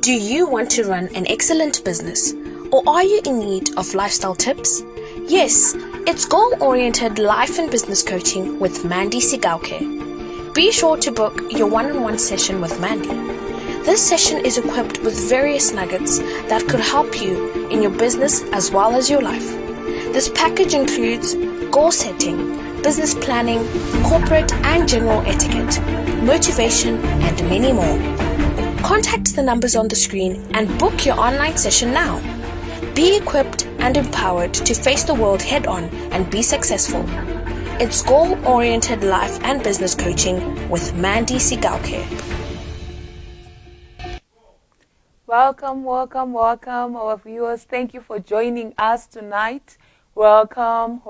Do you want to run an excellent business, or are you in need of lifestyle tips? Yes, it's goal-oriented life and business coaching with Mandy Sigauke. Be sure to book your one-on-one session with Mandy. This session is equipped with various nuggets that could help you in your business as well as your life. This package includes goal setting, business planning, corporate and general etiquette, motivation, and many more. Contact the numbers on the screen and book your online session now. Be equipped and empowered to face the world head-on and be successful. It's goal-oriented life and business coaching with Mandy Sigauke. Welcome, our viewers. Thank you for joining us tonight. Welcome.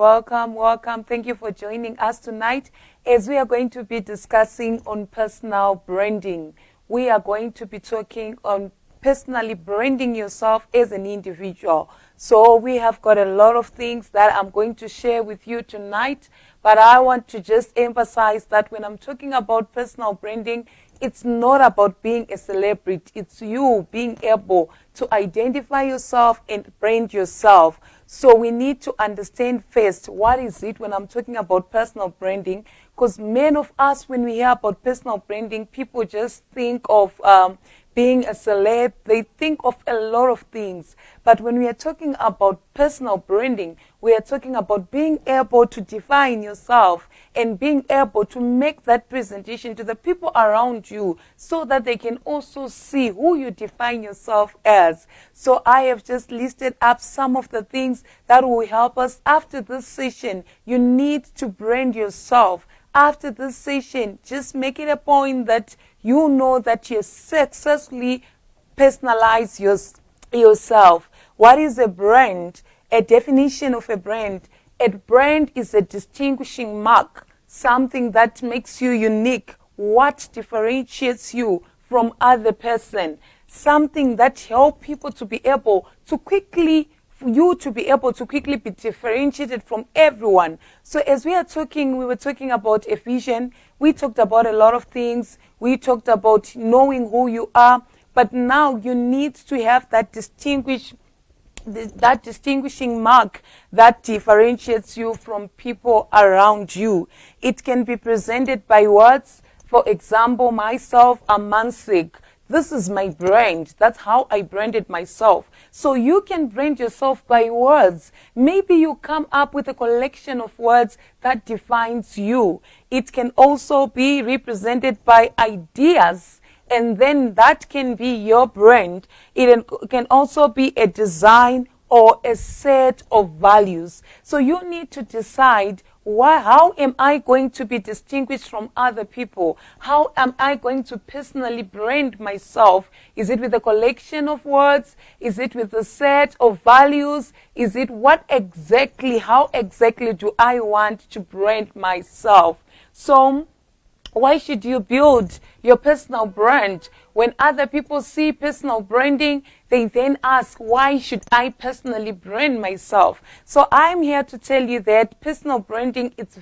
Thank you for joining us tonight as we are going to be discussing on personal branding. We are going to be talking on personally branding yourself as an individual. So we have got a lot of things that I'm going to share with you tonight, but I want to just emphasize that when I'm talking about personal branding, it's not about being a celebrity. It's you being able to identify yourself and brand yourself. So we need to understand first, what is it when I'm talking about personal branding? Because many of us, when we hear about personal branding, people just think of being a celeb. They think of a lot of things. But when we are talking about personal branding, we are talking about being able to define yourself and being able to make that presentation to the people around you so that they can also see who you define yourself as. So I have just listed up some of the things that will help us after this session. You need to brand yourself. After this session, just make it a point that you know that you successfully personalize yourself. What is a brand? A definition of a brand. A brand is a distinguishing mark, something that makes you unique. What differentiates you from other person? Something that helps people to be able to quickly be differentiated from everyone. So as we were talking about a vision. We talked about a lot of things. We talked about knowing who you are. But now you need to have that distinguishing mark that differentiates you from people around you. It can be presented by words. For example, myself, I'm Mansik. This is my brand. That's how I branded myself. So you can brand yourself by words. Maybe you come up with a collection of words that defines you. It can also be represented by ideas, and then that can be your brand. It can also be a design or a set of values. So you need to decide, how am I going to be distinguished from other people? How am I going to personally brand myself? Is it with a collection of words? Is it with a set of values? Is it how exactly do I want to brand myself? So why should you build your personal brand? When other people see personal branding, they then ask, why should I personally brand myself? So I'm here to tell you that personal branding, it's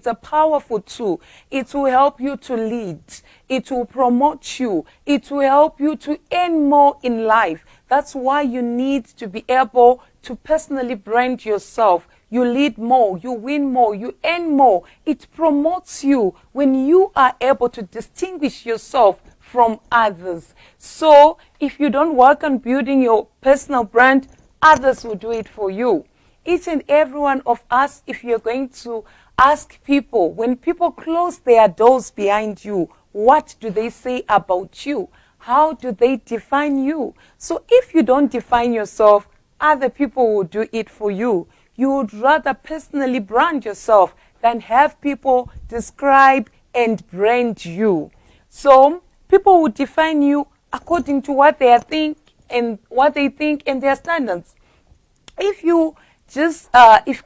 a powerful tool. It will help you to lead. It will promote you. It will help you to earn more in life. That's why you need to be able to personally brand yourself. You lead more, you win more, you earn more. It promotes you when you are able to distinguish yourself from others. So if you don't work on building your personal brand, others will do it for you. Each and every one of us, if you're going to ask people, when people close their doors behind you, what do they say about you? How do they define you? So if you don't define yourself, other people will do it for you. You would rather personally brand yourself than have people describe and brand you. So people will define you according to what they think and their standards. If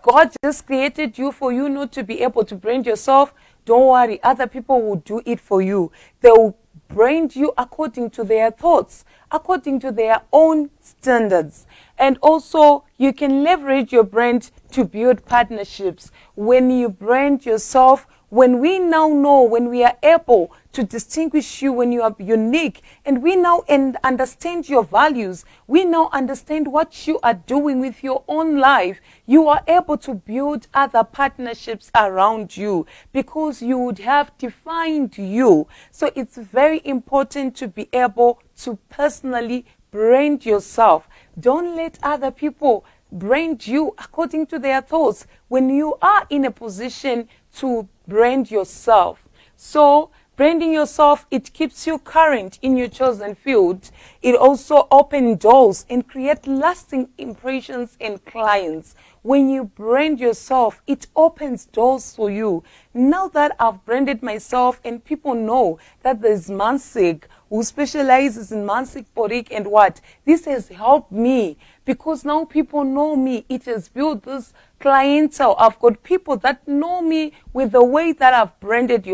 God just created you for you not to be able to brand yourself, don't worry, other people will do it for you. They will brand you according to their thoughts, according to their own standards. And also, you can leverage your brand to build partnerships. When you brand yourself, when we now know, when we are able to distinguish you, when you are unique, and we now understand your values, we now understand what you are doing with your own life, you are able to build other partnerships around you because you would have defined you. So it's very important to be able to personally brand yourself. Don't let other people brand you according to their thoughts when you are in a position to brand yourself. So branding yourself, it keeps you current in your chosen field. It also opens doors and creates lasting impressions and clients. When you brand yourself, it opens doors for you. Now that I've branded myself and people know that there's Mansik who specializes in Mansik Borik and what, this has helped me because now people know me. It has built this clientele. I've got people that know me with the way that I've branded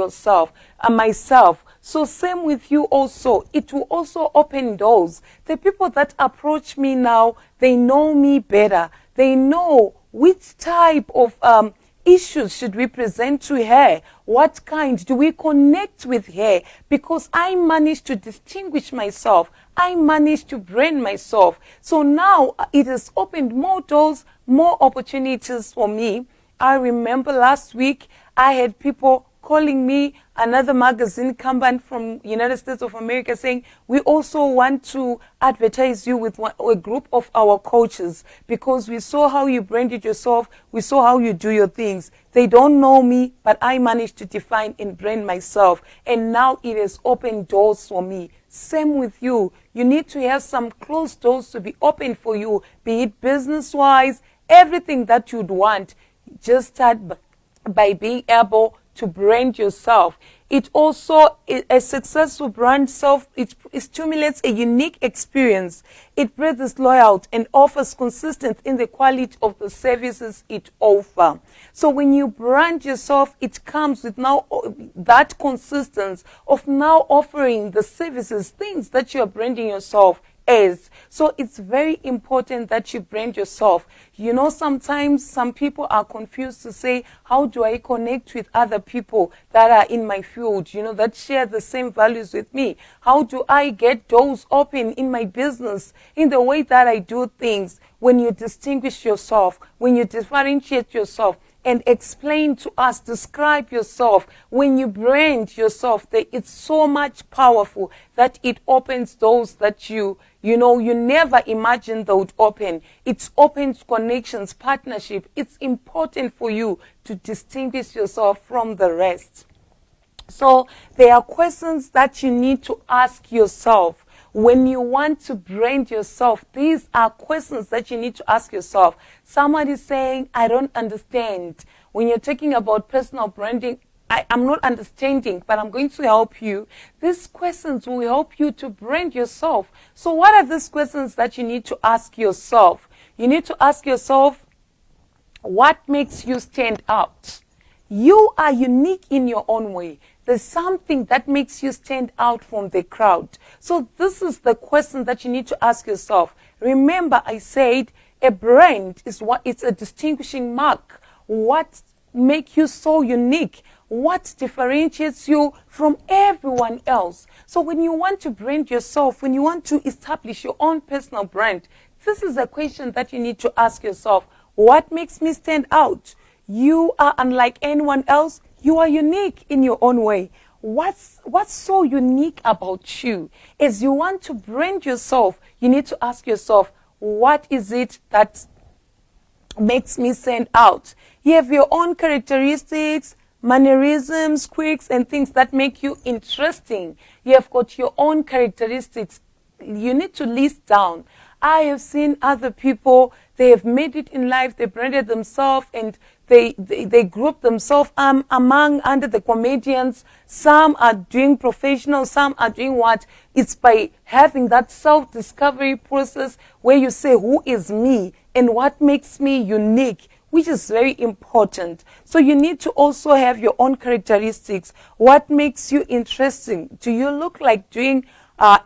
myself. So same with you also. It will also open doors. The people that approach me now, they know me better. They know which type of issues should we present to her. What kind do we connect with her? Because I managed to distinguish myself. I managed to brand myself. So now it has opened more doors, more opportunities for me. I remember last week I had people calling me, another magazine company from United States of America, saying, we also want to advertise you with a group of our coaches because we saw how you branded yourself. We saw how you do your things. They don't know me, but I managed to define and brand myself. And now it has opened doors for me. Same with you. You need to have some closed doors to be open for you, be it business-wise, everything that you'd want. Just start by being able to brand yourself. It also, a successful brand self, it stimulates a unique experience. It breeds loyalty and offers consistency in the quality of the services it offers. So when you brand yourself, it comes with now that consistency of now offering the services, things that you are branding yourself as. So it's very important that you brand yourself. You know, sometimes some people are confused to say, how do I connect with other people that are in my field, you know, that share the same values with me? How do I get doors open in my business, in the way that I do things? When you distinguish yourself, when you differentiate yourself, and explain to us, describe yourself. When you brand yourself, it's so much powerful that it opens doors that you never imagined they would open. It opens connections, partnership. It's important for you to distinguish yourself from the rest. So there are questions that you need to ask yourself. When you want to brand yourself, these are questions that you need to ask yourself. Somebody is saying, I don't understand. When you're talking about personal branding, I'm not understanding, but I'm going to help you. These questions will help you to brand yourself. So what are these questions that you need to ask yourself? You need to ask yourself, what makes you stand out? You are unique in your own way. There's something that makes you stand out from the crowd. So this is the question that you need to ask yourself. Remember, I said a brand it's a distinguishing mark. What makes you so unique? What differentiates you from everyone else? So when you want to brand yourself, when you want to establish your own personal brand, this is a question that you need to ask yourself. What makes me stand out? You are unlike anyone else. You are unique in your own way. What's so unique about you? As you want to brand yourself, you need to ask yourself, what is it that makes me stand out? You have your own characteristics, mannerisms, quirks, and things that make you interesting. You have got your own characteristics. You need to list down. I have seen other people, they have made it in life, they branded themselves, and they group themselves under the comedians. Some are doing professional, some are doing what? It's by having that self-discovery process where you say, who is me and what makes me unique, which is very important. So you need to also have your own characteristics. What makes you interesting? Do you look like doing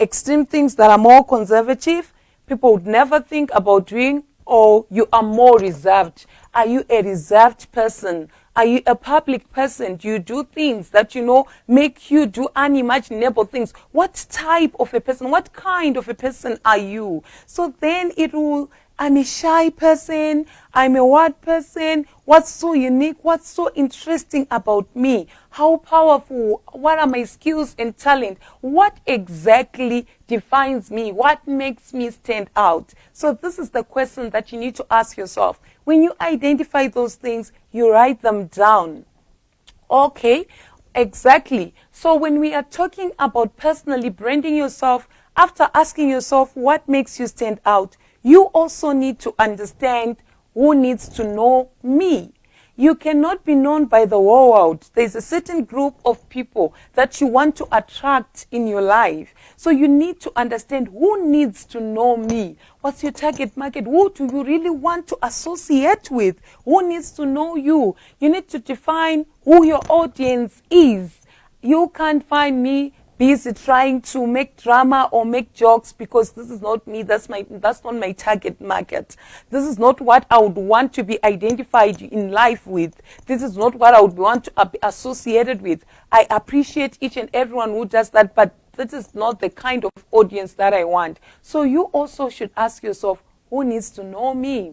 extreme things that are more conservative? People would never think about doing, or you are more reserved. Are you a reserved person? Are you a public person? Do you do things that, make you do unimaginable things? What type of a person, what kind of a person are you? So then I'm a shy person, I'm a what person, what's so unique, what's so interesting about me? How powerful, what are my skills and talent? What exactly defines me? What makes me stand out? So this is the question that you need to ask yourself. When you identify those things, you write them down. Okay, exactly. So when we are talking about personally branding yourself, after asking yourself what makes you stand out, you also need to understand who needs to know me. You cannot be known by the whole world. There's a certain group of people that you want to attract in your life. So you need to understand who needs to know me. What's your target market? Who do you really want to associate with? Who needs to know you? You need to define who your audience is. You can't find me busy trying to make drama or make jokes because this is not me. That's not my target market. This is not what I would want to be identified in life with. This is not what I would want to be associated with. I appreciate each and everyone who does that, but this is not the kind of audience that I want. So you also should ask yourself, who needs to know me?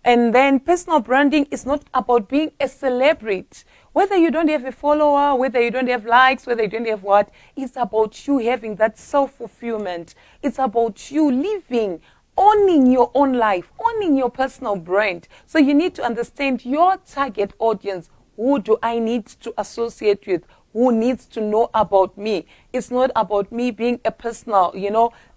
And then personal branding is not about being a celebrity. Whether you don't have a follower, whether you don't have likes, whether you don't have what, it's about you having that self-fulfillment. It's about you living, owning your own life, owning your personal brand. So you need to understand your target audience. Who do I need to associate with? Who needs to know about me? It's not about me being a personal,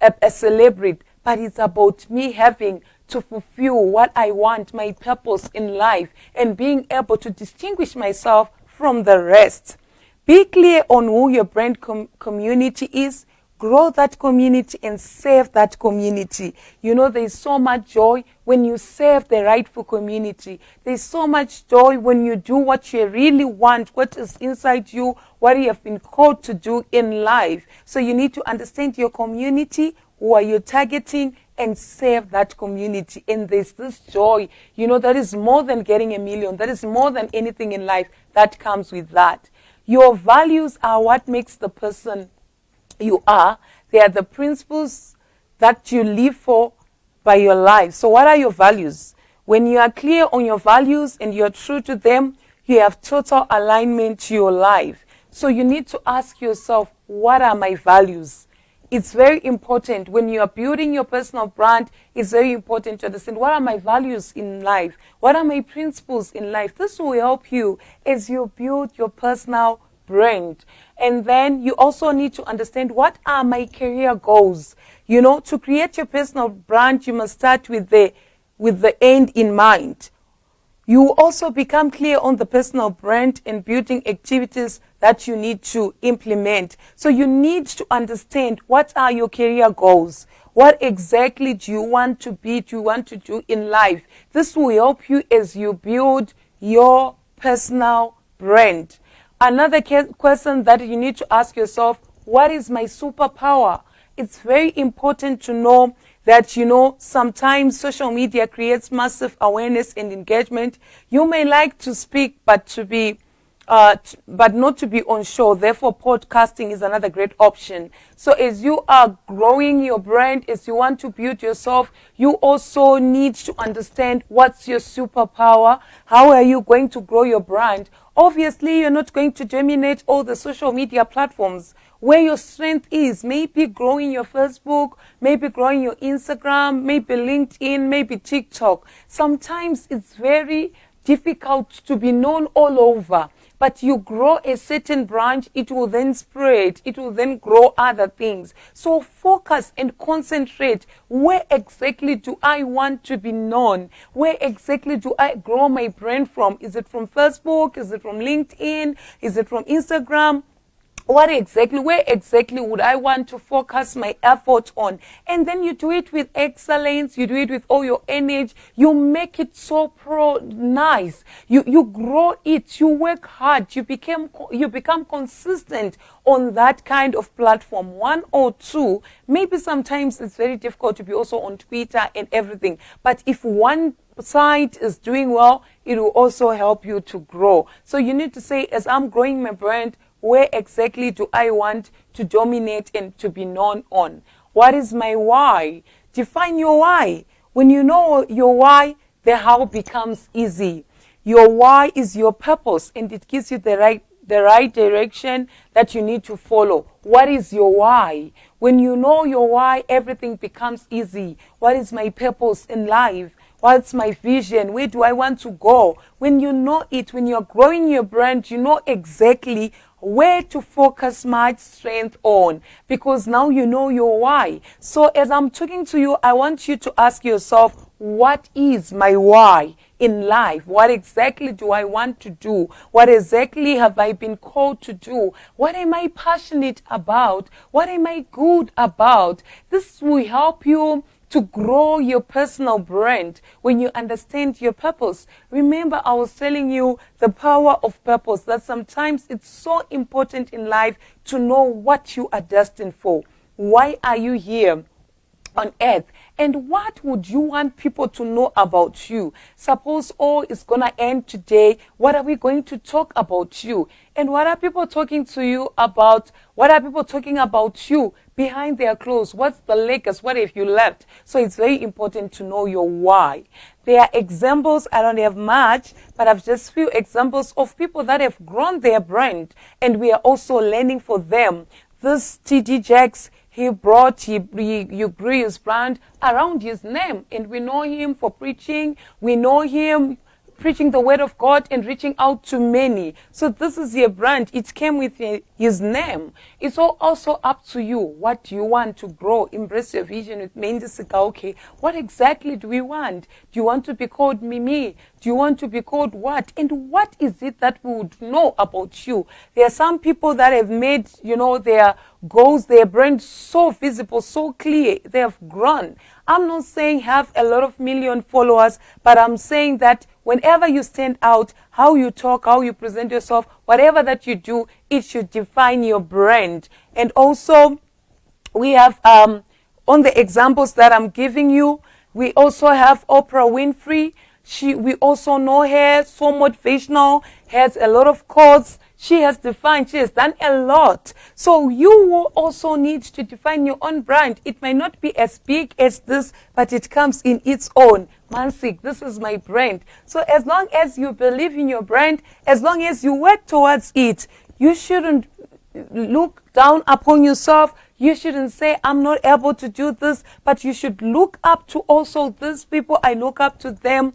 a celebrity, but it's about me having to fulfill what I want, my purpose in life, and being able to distinguish myself from the rest. Be clear on who your brand community is. Grow that community and serve that community. There's so much joy when you serve the rightful community. There's so much joy when you do what you really want, what is inside you, what you have been called to do in life. So you need to understand your community, who are you targeting, and serve that community. And there's this joy, that is more than getting $1 million. That is more than anything in life that comes with that. Your values are what makes the person you are. They are the principles that you live for by your life. So what are your values? When you are clear on your values and you're true to them, you have total alignment to your life. So you need to ask yourself, what are my values? It's very important when you are building your personal brand. It's very important to understand, what are my values in life? What are my principles in life? This will help you as you build your personal brand. And then you also need to understand, what are my career goals? To create your personal brand, you must start with the end in mind. You also become clear on the personal brand and building activities that you need to implement. So you need to understand, what are your career goals? What exactly do you want to be, do you want to do in life? This will help you as you build your personal brand. Another question that you need to ask yourself, what is my superpower? It's very important to know that, sometimes social media creates massive awareness and engagement. You may like to speak, but not to be on show. Therefore, podcasting is another great option. So as you are growing your brand, as you want to build yourself, you also need to understand, what's your superpower? How are you going to grow your brand? Obviously, you're not going to dominate all the social media platforms. Where your strength is, maybe growing your Facebook, maybe growing your Instagram, maybe LinkedIn, maybe TikTok. Sometimes it's very difficult to be known all over, but you grow a certain branch, it will then spread, it will then grow other things. So focus and concentrate. Where exactly do I want to be known? Where exactly do I grow my brand from? Is it from Facebook? Is it from LinkedIn? Is it from Instagram? where exactly would I want to focus my effort on? And then you do it with excellence, you do it with all your energy, you make it so nice, you grow it, you work hard, you become consistent on that kind of platform, one or two. Maybe sometimes it's very difficult to be also on Twitter and everything, but if one side is doing well, it will also help you to grow. So you need to say, as I'm growing my brand, where exactly do I want to dominate and to be known on? What is my why? Define your why. When you know your why, the how becomes easy. Your why is your purpose, and it gives you the right direction that you need to follow. What is your why? When you know your why, everything becomes easy. What is my purpose in life? What's my vision? Where do I want to go? When you know it, when you're growing your brand, you know exactly where to focus my strength on, because now you know your why. So as I'm talking to you, I want you to ask yourself, what is my why in life? What exactly do I want to do? What exactly have I been called to do? What am I passionate about? What am I good about? This will help you to grow your personal brand when you understand your purpose. Remember, I was telling you the power of purpose, that sometimes it's so important in life to know what you are destined for. Why are you here on earth? And what would you want people to know about you? Suppose all is going to end today. What are we going to talk about you? And what are people talking to you about? What are people talking about you behind their clothes? What's the latest? What if you left? So it's very important to know your why. There are examples, I don't have much, but I've just few examples of people that have grown their brand, and we are also learning for them. This T.D. Jakes, you grew his brand around his name, and we know him for preaching. We know him preaching the word of God and reaching out to many. So this is your brand. It came with his name. It's also up to you. What do you want to grow? Embrace your vision with Mandy Sigauke. What exactly do we want? Do you want to be called Mimi? Do you want to be called what? And what is it that we would know about you? There are some people that have made, their goals, their brand so visible, so clear. They have grown. I'm not saying have a lot of million followers, but I'm saying that whenever you stand out, how you talk, how you present yourself, whatever that you do, it should define your brand. And also, we have, on the examples that I'm giving you, we also have Oprah Winfrey. We also know her, so motivational, has a lot of quotes. She has done a lot. So you will also need to define your own brand. It might not be as big as this, but it comes in its own. Mansik, this is my brand. So as long as you believe in your brand, as long as you work towards it, you shouldn't look down upon yourself. You shouldn't say, I'm not able to do this, but you should look up to also these people. I look up to them.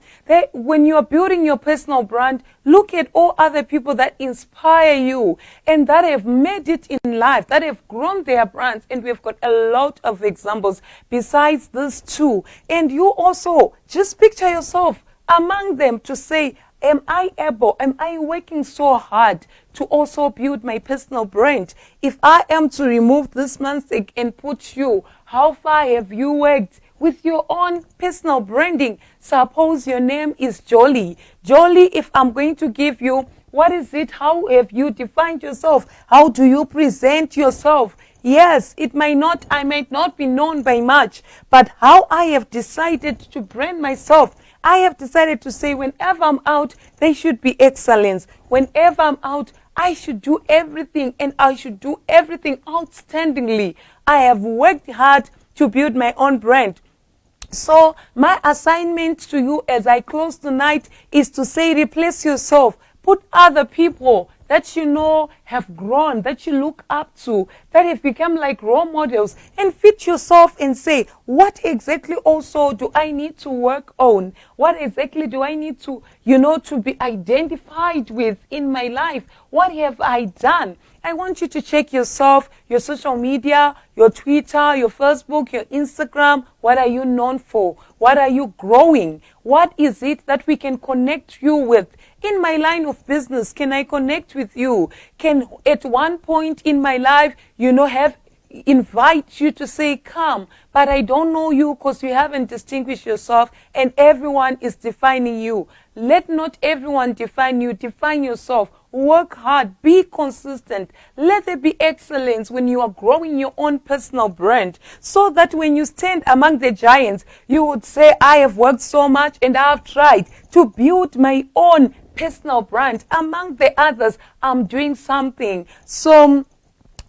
When you are building your personal brand, look at all other people that inspire you and that have made it in life, that have grown their brands. And we've got a lot of examples besides these two. And you also just picture yourself among them to say, am I working so hard to also build my personal brand? If I am to remove this Mansik and put you, how far have you worked with your own personal branding? Suppose your name is Jolie. Jolie, if I'm going to give you, what is it? How have you defined yourself? How do you present yourself? Yes, I might not be known by much, but how I have decided to brand myself, I have decided to say whenever I'm out, there should be excellence. Whenever I'm out, I should do everything, and I should do everything outstandingly. I have worked hard to build my own brand. So my assignment to you as I close tonight is to say, replace yourself. Put other people that you know have grown, that you look up to, that have become like role models, and fit yourself and say, what exactly also do I need to work on? What exactly do I need to, to be identified with in my life? What have I done? I want you to check yourself, your social media, your Twitter, your Facebook, your Instagram. What are you known for? What are you growing? What is it that we can connect you with? In my line of business, can I connect with you? Can at one point in my life, have invite you to say, come, but I don't know you because you haven't distinguished yourself and everyone is defining you. Let not everyone define you. Define yourself. Work hard. Be consistent. Let there be excellence when you are growing your own personal brand, so that when you stand among the giants, you would say, I have worked so much and I have tried to build my own personal brand. Among the others, I'm doing something. So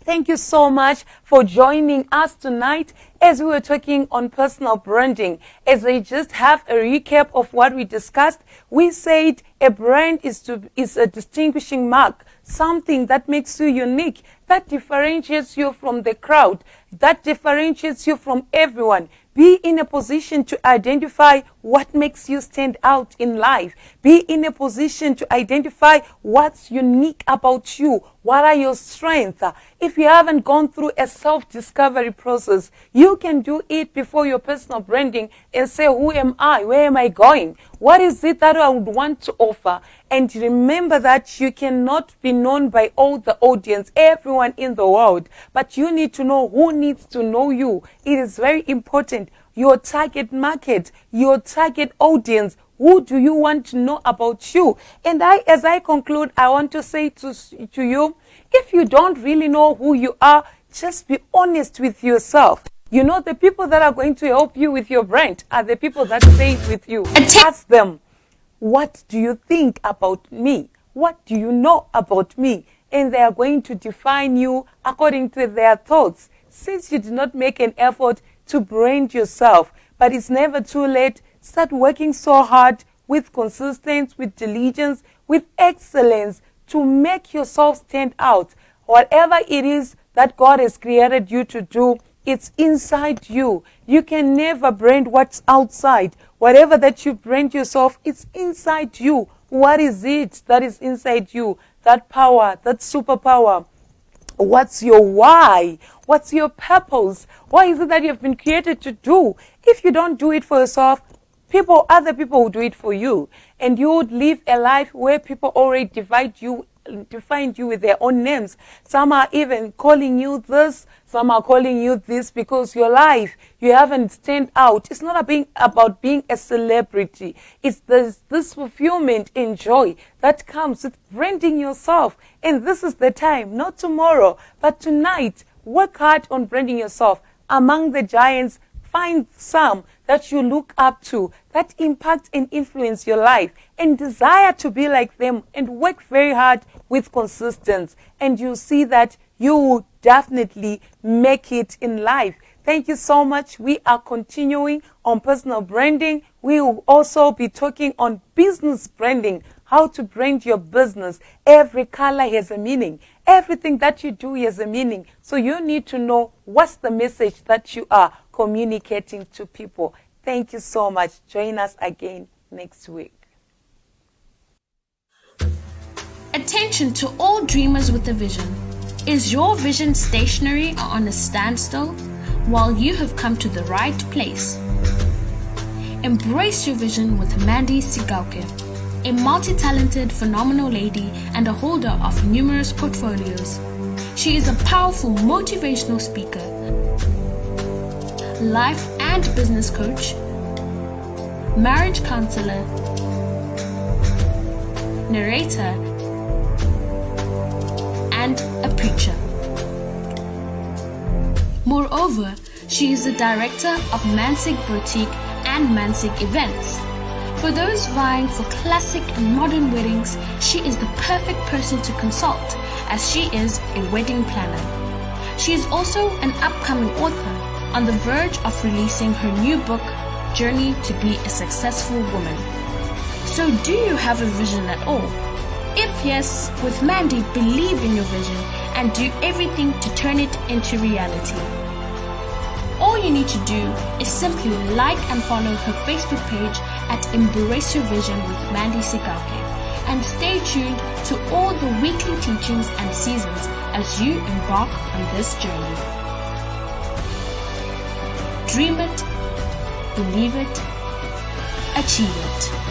thank you so much for joining us tonight as we were talking on personal branding. As I just have a recap of what we discussed, we said a brand is a distinguishing mark, something that makes you unique, that differentiates you from the crowd, that differentiates you from everyone. Be in a position to identify what makes you stand out in life. Be in a position to identify what's unique about you. What are your strengths? If you haven't gone through a self-discovery process, you can do it before your personal branding and say, who am I? Where am I going? What is it that I would want to offer? And remember that you cannot be known by all the audience, everyone in the world, but you need to know who needs to know you. It is very important. Your target market, your target audience, who do you want to know about you? And as I conclude, I want to say to you, if you don't really know who you are, just be honest with yourself. The people that are going to help you with your brand are the people that stay with you. Ask them, what do you think about me? What do you know about me? And they are going to define you according to their thoughts. Since you did not make an effort to brand yourself, but it's never too late, start working so hard with consistency, with diligence, with excellence to make yourself stand out. Whatever it is that God has created you to do, it's inside you. You can never brand what's outside. Whatever that you brand yourself, it's inside you. What is it that is inside you? That power, that superpower. What's your why? What's your purpose? What is it that you have been created to do? If you don't do it for yourself, other people will do it for you. And you would live a life where people already defined you with their own names. Some are even calling you this, some are calling you this, because your life, you haven't stand out. It's not about being a celebrity. It's this fulfillment and joy that comes with branding yourself. And this is the time, not tomorrow, but tonight. Work hard on branding yourself. Among the giants, find some that you look up to, that impact and influence your life, and desire to be like them, and work very hard with consistency. And you'll see that you will definitely make it in life. Thank you so much. We are continuing on personal branding. We will also be talking on business branding, how to brand your business. Every color has a meaning. Everything that you do has a meaning. So you need to know what's the message that you are communicating to people. Thank you so much. Join us again next week. Attention to all dreamers with a vision. Is your vision stationary or on a standstill? Well, you have come to the right place. Embrace your vision with Mandy Sigauke, a multi-talented, phenomenal lady and a holder of numerous portfolios. She is a powerful motivational speaker, life and business coach, marriage counselor, narrator, and a preacher. Moreover, she is the director of Mansig Boutique and Mansig Events. For those vying for classic and modern weddings, she is the perfect person to consult, as she is a wedding planner. She is also an upcoming author on the verge of releasing her new book, Journey to be a Successful Woman. So do you have a vision at all? If yes, with Mandy, believe in your vision and do everything to turn it into reality. All you need to do is simply like and follow her Facebook page at Embrace Your Vision with Mandy Sigauke. and stay tuned to all the weekly teachings and seasons as you embark on this journey. Dream it, believe it, achieve it.